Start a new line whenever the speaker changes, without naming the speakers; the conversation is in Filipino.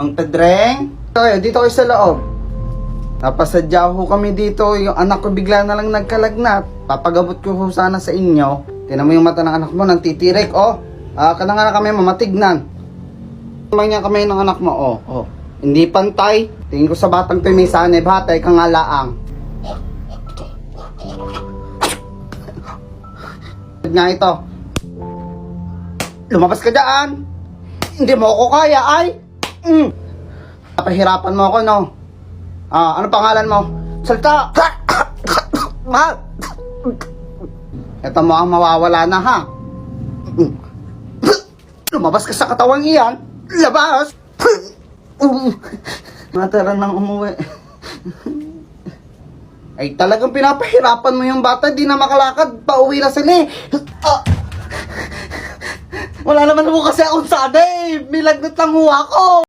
Mang Pedreng? Dito kayo sa loob. Napasadya ho kami dito. Yung anak ko bigla na lang nagkalagnat. Papagabot ko ho sana sa inyo. Tinan mo yung mata ng anak mo, nantitirik, oh. Kana nga na kami mamatignan. Mangyan kami ng anak mo, oh. Hindi pantay. Tingin ko sa batang to may sanib, hatay kang alaang. Nga ito. Lumabas ka dyan. Hindi mo ako kaya, ay. Napahirapan mo ako, no? Ano pangalan mo? Salta! Ito mo ang mawawala na, ha? Lumabas ka sa katawang iyan. Labas! Matara nang umuwi. Ay, talagang pinapahirapan mo yung bata. Di na makalakad. Pauwi na sila, eh. Wala naman mo kasi akong sana, eh. May lagnat lang ho ako.